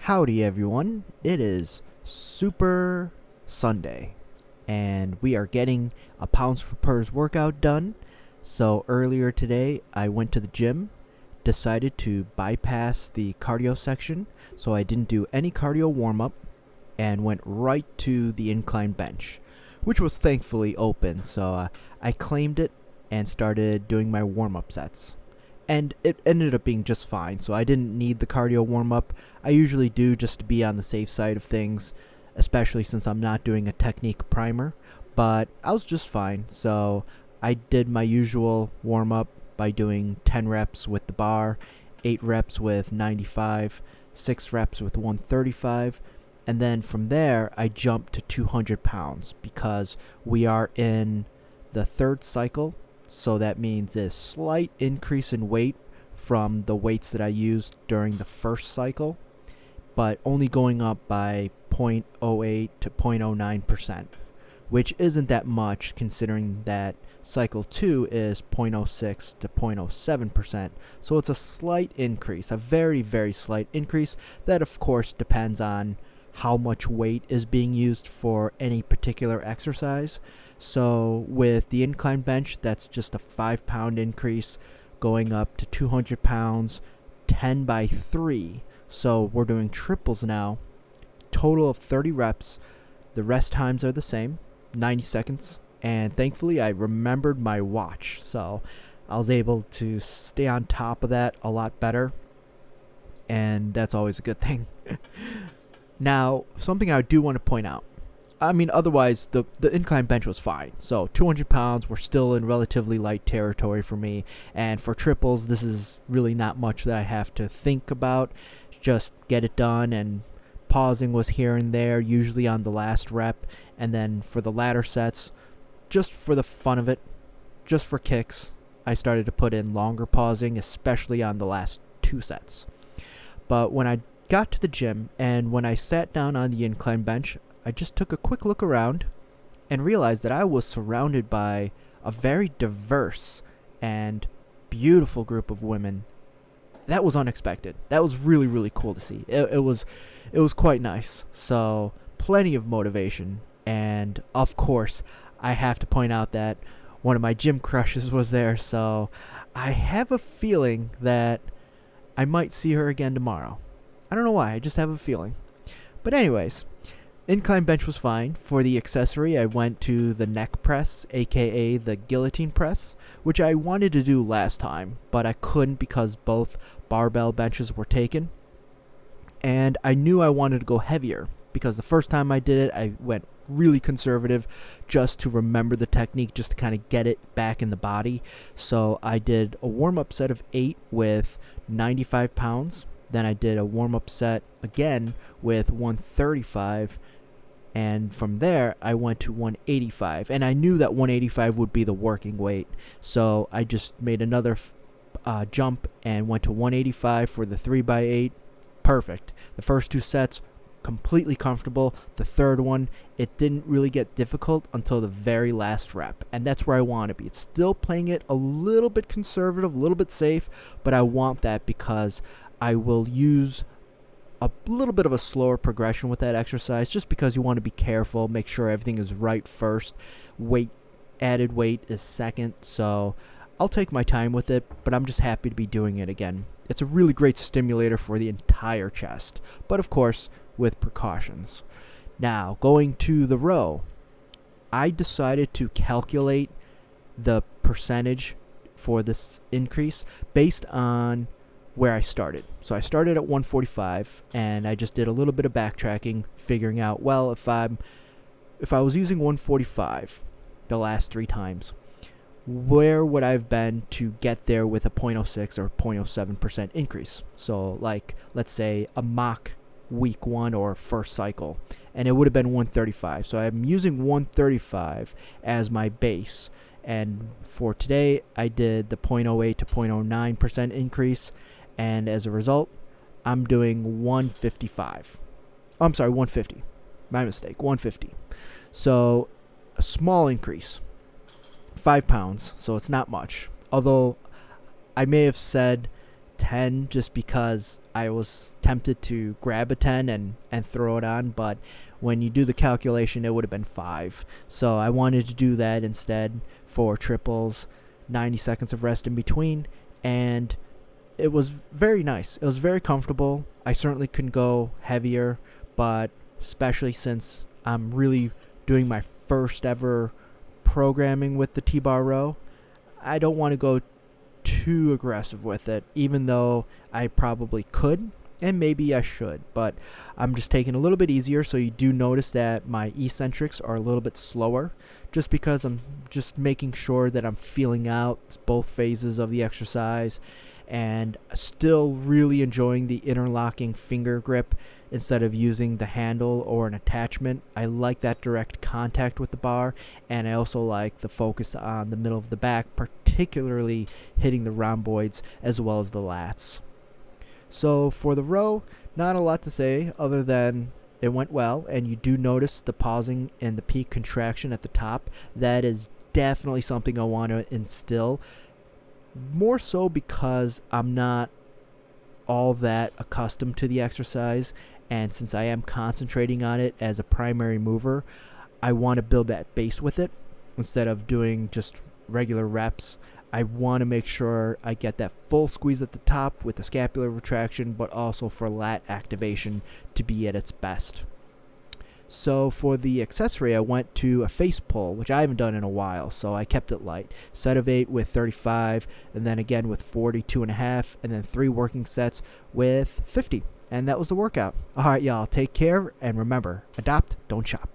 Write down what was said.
Howdy, everyone. It is Super Sunday, and we are getting a pounds for purrs workout done. So, earlier today, I went to the gym, decided to bypass the cardio section, so I didn't do any cardio warm up, and went right to the incline bench, which was thankfully open. So, I claimed it and started doing my warm up sets. And it ended up being just fine, so I didn't need the cardio warm-up. I usually do just to be on the safe side of things, especially since I'm not doing a technique primer, but I was just fine. So I did my usual warm-up by doing 10 reps with the bar, 8 reps with 95, 6 reps with 135, and then from there I jumped to 200 pounds because we are in the third cycle. So that means a slight increase in weight from the weights that I used during the first cycle, but only going up by 0.08 to 0.09%, which isn't that much considering that cycle 2 is 0.06 to 0.07%. So it's a slight increase, a very, very slight increase that of course depends on how much weight is being used for any particular exercise. So with the incline bench, that's just a 5-pound increase going up to 200 pounds, 10 by 3. So we're doing triples now, total of 30 reps. The rest times are the same, 90 seconds. And thankfully I remembered my watch, so I was able to stay on top of that a lot better. And that's always a good thing. Now, something I do want to point out. I mean, otherwise, the incline bench was fine. So 200 pounds, we're still in relatively light territory for me. And for triples, this is really not much that I have to think about. Just get it done, and pausing was here and there, usually on the last rep. And then for the latter sets, just for the fun of it, just for kicks, I started to put in longer pausing, especially on the last 2 sets. But when I got to the gym and when I sat down on the incline bench, I just took a quick look around and realized that I was surrounded by a very diverse and beautiful group of women. That was unexpected. That was really, really cool to see. It was quite nice. So plenty of motivation. And of course, I have to point out that one of my gym crushes was there. So I have a feeling that I might see her again tomorrow. I don't know why. I just have a feeling. But anyways, incline bench was fine. For the accessory, I went to the neck press, aka the guillotine press, which I wanted to do last time, but I couldn't because both barbell benches were taken. And I knew I wanted to go heavier because the first time I did it, I went really conservative just to remember the technique, just to kind of get it back in the body. So I did a warm-up set of 8 with 95 pounds. Then I did a warm-up set again with 135. And from there, I went to 185. And I knew that 185 would be the working weight. So I just made another jump and went to 185 for the 3x8. Perfect. The first 2 sets, completely comfortable. The third one, it didn't really get difficult until the very last rep. And that's where I want to be. It's still playing it a little bit conservative, a little bit safe. But I want that because I will use a little bit of a slower progression with that exercise just because you want to be careful, make sure everything is right first. Added weight is second, so I'll take my time with it, but I'm just happy to be doing it again. It's a really great stimulator for the entire chest, but of course with precautions. Now, going to the row, I decided to calculate the percentage for this increase based on where I started. So I started at 145 and I just did a little bit of backtracking, figuring out, well, if I was using 145 the last 3 times, where would I have been to get there with a 0.06 or 0.07% increase? So like, let's say a mock week 1 or first cycle, and it would have been 135. So I'm using 135 as my base. And for today, I did the 0.08 to 0.09% increase. And as a result, I'm doing 155. I'm sorry, 150. My mistake, 150. So a small increase, 5 pounds, so it's not much. Although I may have said 10 just because I was tempted to grab a 10 and throw it on, but when you do the calculation, it would have been 5. So I wanted to do that instead for triples, 90 seconds of rest in between, and it was very nice. It was very comfortable. I certainly couldn't go heavier, but especially since I'm really doing my first ever programming with the T-bar row, I don't want to go too aggressive with it, even though I probably could and maybe I should, but I'm just taking a little bit easier. So you do notice that my eccentrics are a little bit slower, just because I'm just making sure that I'm feeling out both phases of the exercise and still really enjoying the interlocking finger grip instead of using the handle or an attachment. I like that direct contact with the bar, and I also like the focus on the middle of the back, particularly hitting the rhomboids as well as the lats. So for the row, not a lot to say other than it went well, and you do notice the pausing and the peak contraction at the top. That is definitely something I want to instill, more so because I'm not all that accustomed to the exercise, and since I am concentrating on it as a primary mover, I want to build that base with it instead of doing just regular reps. I want to make sure I get that full squeeze at the top with the scapular retraction, but also for lat activation to be at its best. So for the accessory, I went to a face pull, which I haven't done in a while, so I kept it light. Set of 8 with 35, and then again with 42.5, and then 3 working sets with 50. And that was the workout. Alright, y'all, take care, and remember, adopt, don't shop.